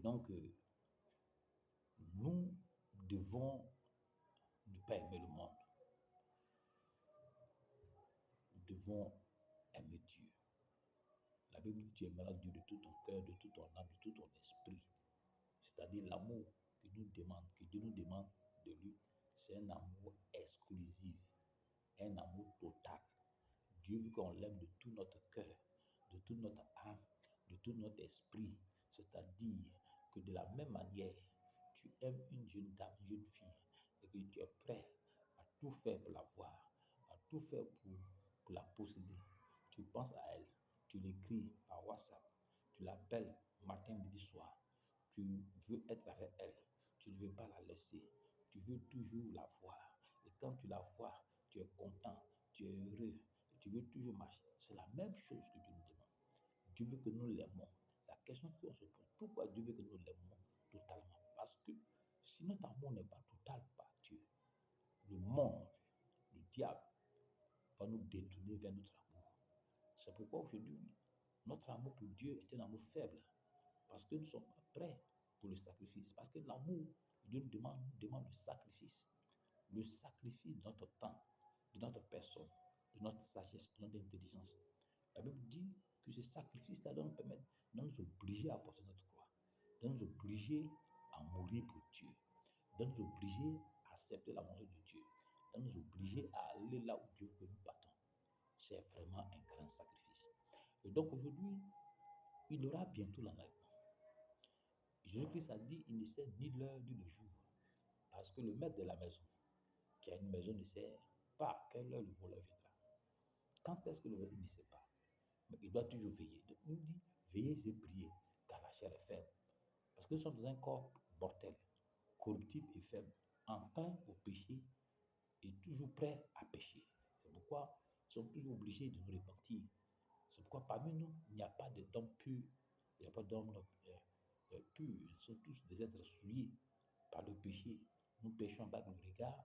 donc, nous devons ne pas aimer le monde. Nous devons aimer Dieu. La Bible dit tu aimeras Dieu de tout ton cœur, de toute ton âme, de tout ton esprit. C'est-à-dire l'amour que Dieu nous demande de lui, c'est un amour exclusif, un amour total. Dieu veut qu'on l'aime de tout notre cœur, de toute notre âme, de tout notre esprit. C'est-à-dire que de la même manière, tu aimes une jeune dame, une jeune fille, et que tu es prêt à tout faire pour la voir, à tout faire pour la posséder. Tu penses à elle, tu l'écris par WhatsApp, tu l'appelles matin, midi, soir. Tu veux être avec elle, tu ne veux pas la laisser, tu veux toujours la voir. Et quand tu la vois, tu es content, tu es heureux, tu veux toujours marcher. C'est la même chose que Dieu nous demande. Dieu veut que nous l'aimons. La question qu'on se pose, pourquoi Dieu veut que nous l'aimons totalement? Parce que si notre amour n'est pas total par Dieu, le monde, le diable, va nous détourner vers notre amour. C'est pourquoi aujourd'hui, notre amour pour Dieu est un amour faible. Parce que nous ne sommes pas prêts pour le sacrifice. Parce que l'amour, Dieu nous demande le sacrifice. Le sacrifice de notre temps, de notre personne, de notre sagesse, de notre intelligence. La Bible dit que ce sacrifice-là doit nous permettre de nous obliger à porter notre croix, de nous obliger à mourir pour Dieu, de nous obliger à accepter la volonté de Dieu, de nous obliger à aller là où Dieu veut que nous partons. C'est vraiment un grand sacrifice. Et donc aujourd'hui, il y aura bientôt l'enlèvement. Jésus-Christ a dit, il ne sait ni l'heure ni le jour. Parce que le maître de la maison, qui a une maison, ne sait pas à quelle heure le voleur viendra. Quand est-ce que le voleur ne sait pas? Mais il doit toujours veiller. Donc il nous dit, veillez et priez, car la chair est faible. Parce que nous sommes dans un corps mortel, corruptible et faible, enclin au péché et toujours prêt à pécher. C'est pourquoi nous sommes toujours obligés de nous repentir. C'est pourquoi parmi nous, il n'y a pas d'hommes purs, il n'y a pas d'hommes purs. Ils sont tous des êtres souillés par le péché. Nous péchons avec le regard,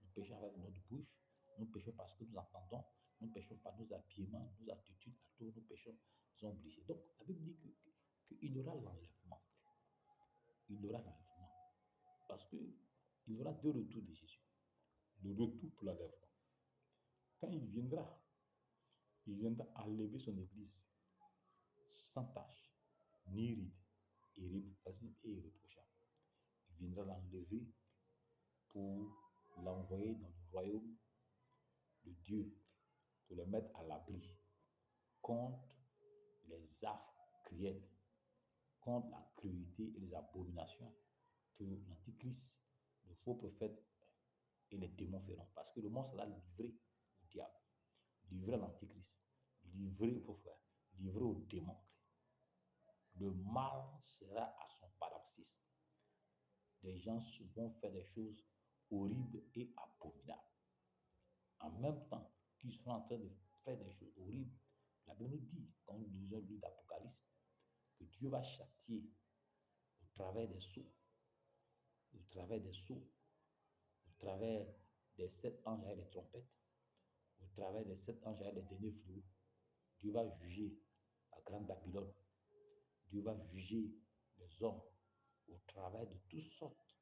nous péchons avec notre bouche, nous péchons parce que nous entendons, nous péchons par nos habillements, nos attitudes, à tout, nous péchons, nous sommes obligés. Donc, la Bible dit qu'il y aura l'enlèvement. Il y aura l'enlèvement. Parce qu'il y aura deux retours de Jésus. Le retour pour l'enlèvement. Quand il viendra enlever son église sans tâche, ni ride, irréprochable et irréprochable. Il viendra l'enlever pour l'envoyer dans le royaume de Dieu, pour le mettre à l'abri contre les affres cruelles, contre la cruauté et les abominations que l'Antichrist, le faux prophète et les démons feront. Parce que le monde sera livré au diable, livré à l'Antichrist, livré au prophète, livré aux démons. Le mal sera à son paroxysme. Des gens vont faire des choses horribles et abominables. En même temps qu'ils sont en train de faire des choses horribles, la Bible nous dit, quand nous lisons le livre d'Apocalypse, que Dieu va châtier au travers des sceaux, au travers des sceaux, au travers des 7 anges et des trompettes, au travers des 7 anges et des derniers fléaux. Dieu va juger la grande Babylone. Dieu va juger les hommes au travers de toutes sortes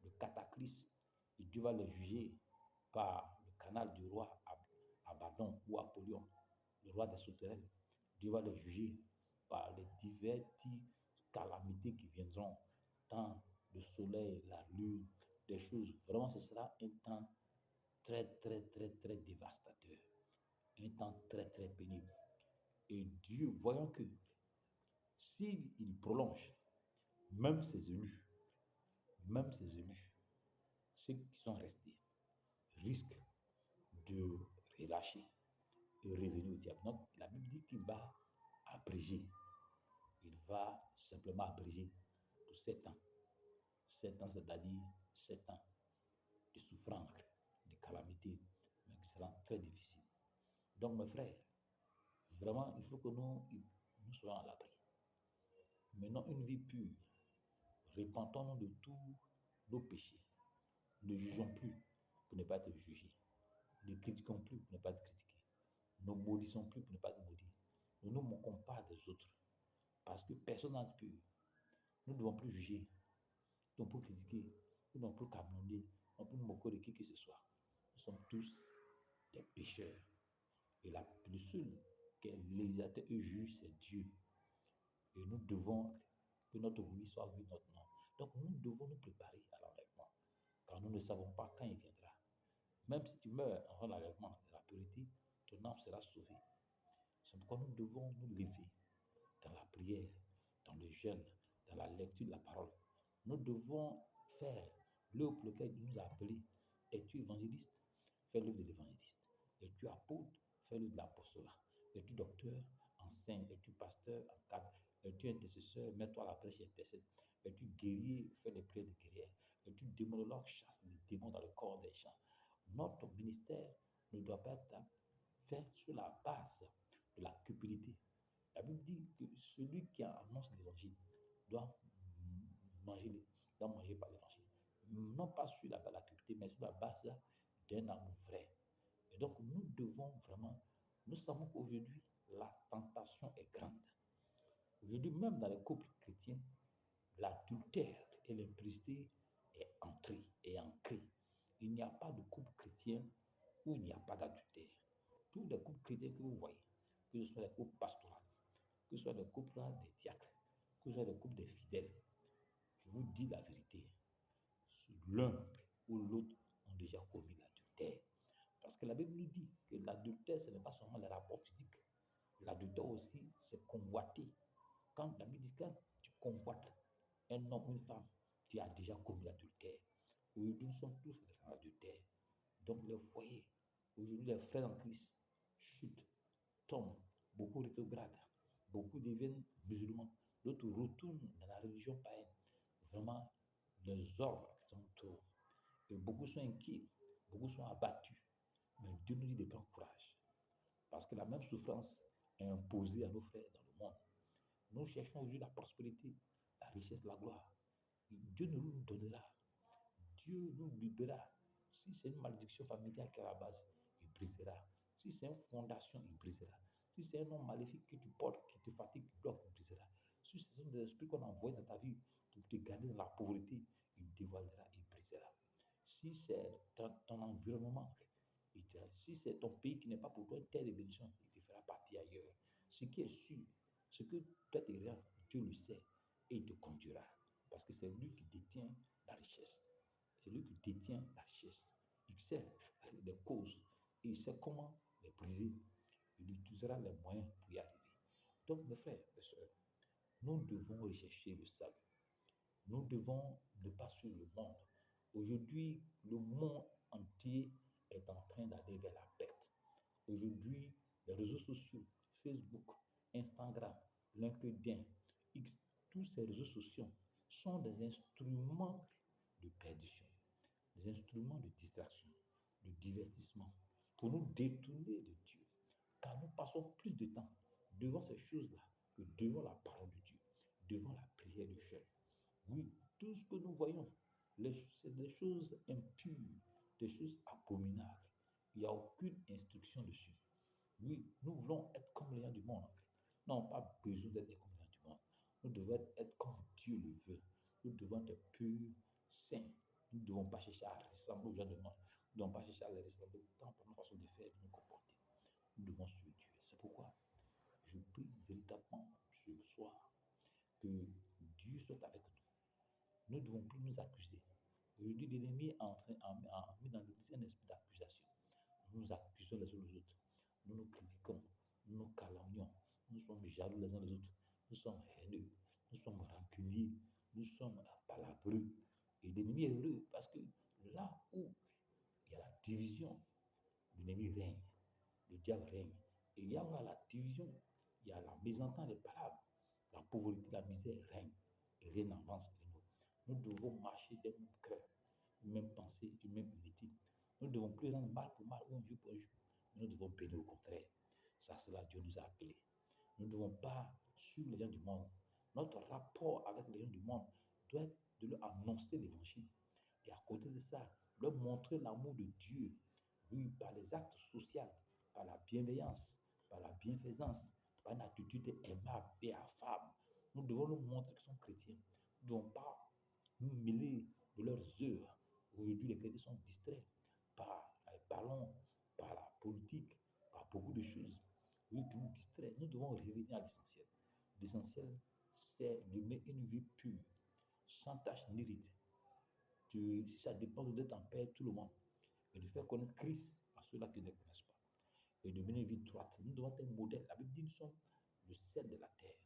de cataclysmes. Et Dieu va les juger par le canal du roi Abaddon ou Apollyon, le roi des sauterelles. Dieu va les juger par les diverses calamités qui viendront, tant le soleil, la lune, des choses. Vraiment, ce sera un temps très, très, très, très dévastateur. Un temps très, très pénible. Et Dieu, voyons que s'il prolonge, même ses élus, ceux qui sont restés, risquent de relâcher et revenir au diable. Donc, la Bible dit qu'il va abréger. Il va simplement abréger pour 7 ans. 7 ans, c'est-à-dire 7 ans de souffrance, de calamité, mais qui sera très difficile. Donc, mes frères, vraiment, il faut que nous soyons à l'abri. Menons une vie pure. Repentons-nous de tous nos péchés. Ne jugeons plus pour ne pas être jugés. Ne critiquons plus pour ne pas être critiqués. Ne maudissons plus pour ne pas être maudits. Ne nous moquons pas des autres. Parce que personne n'est pur. Nous ne devons plus juger, nous ne devons plus critiquer, nous ne devons plus calomnier, nous ne devons plus nous moquer de qui que ce soit. Nous sommes tous des pécheurs. Et le seul qui est législateur et juge, c'est Dieu. Et nous devons que notre oui soit oui, notre non. Donc nous devons nous préparer à l'enlèvement, car nous ne savons pas quand il viendra. Même si tu meurs en l'enlèvement de la pureté, ton âme sera sauvée. C'est pourquoi nous devons nous lever dans la prière, dans le jeûne, dans la lecture de la parole. Nous devons faire l'œuvre pour laquelle il nous a appelés. Es-tu évangéliste? Fais l'œuvre de l'évangéliste. Es-tu apôtre? Fais l'œuvre de l'apostolat. Es-tu docteur? Enseigne. Es-tu pasteur? Encadre. Es-tu intercesseur? Mets-toi à la prêche et intercède. Es-tu guerrier? Fais les prières de guerrière. Es-tu démonologue? Chasse les démons dans le corps des gens. Notre ministère ne doit pas être fait sur la base de la cupidité. La Bible dit que celui qui annonce l'évangile doit manger, doit manger par l'évangile. Non pas sur la base de la cupidité, mais sur la base d'un amour vrai. Et donc, nous devons vraiment, nous savons qu'aujourd'hui, la tentation est grande. Aujourd'hui, même dans les couples chrétiens, l'adultère et l'impudicité est entré et ancré. Il n'y a pas de couple chrétien où il n'y a pas d'adultère. Tous les couples chrétiens que vous voyez, que ce soit les couples pastoraux, que ce soit les couples des diacres, que ce soit les couples des fidèles, je vous dis la vérité, l'un ou l'autre ont déjà commis l'adultère. Parce que la Bible nous dit que l'adultère, ce n'est pas seulement les rapports physiques. L'adultère aussi, c'est convoiter. Quand la Bible dit que tu convoites un homme ou une femme, tu as déjà commis l'adultère. Aujourd'hui, nous sommes tous des adultères. Donc, les foyers, aujourd'hui, les frères en Christ chutent, tombent, beaucoup rétrogradent, beaucoup deviennent musulmans, d'autres retournent dans la religion païenne. Vraiment, les ordres qui sont autour. Et beaucoup sont inquiets, beaucoup sont abattus. Mais Dieu nous dit de prendre courage. Parce que la même souffrance est imposée à nos frères dans le monde. Nous cherchons aujourd'hui la prospérité, la richesse, la gloire. Dieu nous donnera. Dieu nous libérera. Si c'est une malédiction familiale qui est à la base, il brisera. Si c'est une fondation, il brisera. Si c'est un nom maléfique que tu portes, qui te fatigue, qui bloque, il brisera. Si ce sont des esprits qu'on envoie dans ta vie pour te garder dans la pauvreté, il dévoilera, il brisera. Si c'est ton environnement, si c'est ton pays qui n'est pas pour toi une terre de bénédiction, il te fera partir ailleurs. Ce qui est sûr, ce que toi tu rien, Dieu le sait et il te conduira. Parce que c'est lui qui détient la richesse. C'est lui qui détient la richesse. Il sait les causes et il sait comment les briser. Il utilisera les moyens pour y arriver. Donc, mes frères et sœurs, nous devons rechercher le salut. Nous devons ne pas suivre le monde. Aujourd'hui, le monde entier est en train d'aller vers la perte. Aujourd'hui, les réseaux sociaux, Facebook, Instagram, LinkedIn, X, tous ces réseaux sociaux sont des instruments de perdition, des instruments de distraction, de divertissement, pour nous détourner de Dieu. Car nous passons plus de temps devant ces choses-là que devant la parole de Dieu, devant la prière de jeûne. Oui, tout ce que nous voyons, c'est des choses impures, des choses abominables. Il n'y a aucune instruction dessus. Oui, nous voulons être comme les gens du monde. Nous n'avons pas besoin d'être comme les gens du monde. Nous devons être comme Dieu le veut. Nous devons être purs, saints. Nous ne devons pas chercher à ressembler aux gens du monde. Nous ne devons pas chercher à les ressembler tant pour notre façon de faire et de nous comporter. Nous devons suivre Dieu. C'est pourquoi je prie véritablement ce soir que Dieu soit avec nous. Nous ne devons plus nous accuser. Aujourd'hui, l'ennemi a mis dans l'église un esprit d'accusation. Nous nous accusons les uns les autres. Nous nous critiquons. Nous nous calomnions. Nous sommes jaloux les uns les autres. Nous sommes haineux. Nous sommes rancuniers. Nous sommes palabreux. Et l'ennemi est heureux parce que là où il y a la division, l'ennemi règne. Le diable règne. Et là où il y a la division, il y a la mésentente des palabres. La pauvreté, la misère règne. Et rien n'avance de nous. Nous devons marcher d'un même cœur, une même pensée, une même unité. Nous ne devons plus rendre mal pour mal ou un jour pour un jour. Nous devons bénir au contraire. Ça, c'est là Dieu nous a appelés. Nous ne devons pas suivre les gens du monde. Notre rapport avec les gens du monde doit être de leur annoncer l'évangile. Et à côté de ça, leur montrer l'amour de Dieu, oui, par les actes sociaux, par la bienveillance, par la bienfaisance, par une attitude aimable et affable. Nous devons leur montrer qu'ils sont chrétiens. Nous ne devons pas nous mêler de leurs œuvres. Aujourd'hui, les chrétiens sont distraits par les ballons, par la politique, par beaucoup de choses. Oui, qui nous distrait. Nous devons revenir à l'essentiel. L'essentiel, c'est de mener une vie pure, sans tache ni ride. Si ça dépend d'être en paix tout le monde et de faire connaître Christ à ceux-là qui ne connaissent pas et de mener une vie droite. Nous devons être un modèle. La Bible dit que nous sommes le sel de la terre.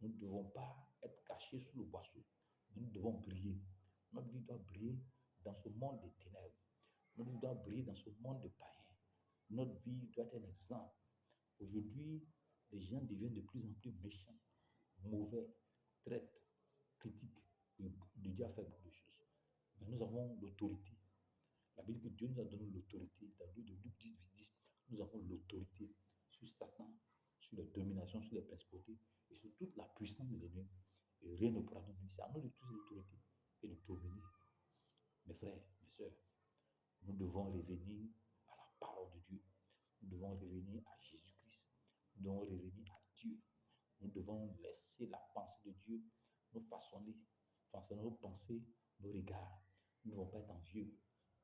Nous ne devons pas être cachés sous le boisseau. Nous devons briller. Notre vie doit briller dans ce monde des ténèbres. Notre vie doit briller dans ce monde de païens. Notre vie doit être un exemple. Aujourd'hui, les gens deviennent de plus en plus méchants, mauvais, traitent, critiquent, et de Dieu a fait beaucoup de choses. Mais nous avons l'autorité. La Bible dit que Dieu nous a donné l'autorité. Dans le livre de Luc 10, 10, nous avons l'autorité sur Satan, sur les dominations, sur les principautés et sur toute la puissance de l'ennemi. Et rien ne pourra nous nuire. C'est à nous de tous l'autorité et de dominer. Mes frères, mes soeurs, nous devons revenir à la parole de Dieu. Nous devons revenir à Jésus-Christ. Nous devons revenir à Dieu. Nous devons laisser la pensée de Dieu nous façonner nos pensées, nos regards. Nous ne devons pas être envieux.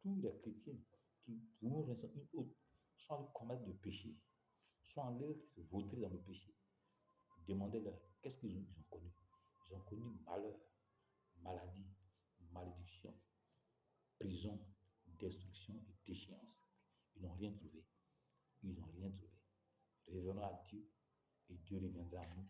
Tous les chrétiens qui vont raison une autre, soit en commettre de péché, soit en leur se vautrer dans le péché. Demandez-leur qu'est-ce qu'ils ont connu. Ils ont connu malheur, maladie, malédiction, prison, destruction et déchéance. Ils n'ont rien trouvé. Ils n'ont rien trouvé. Revenons à Dieu et Dieu reviendra à nous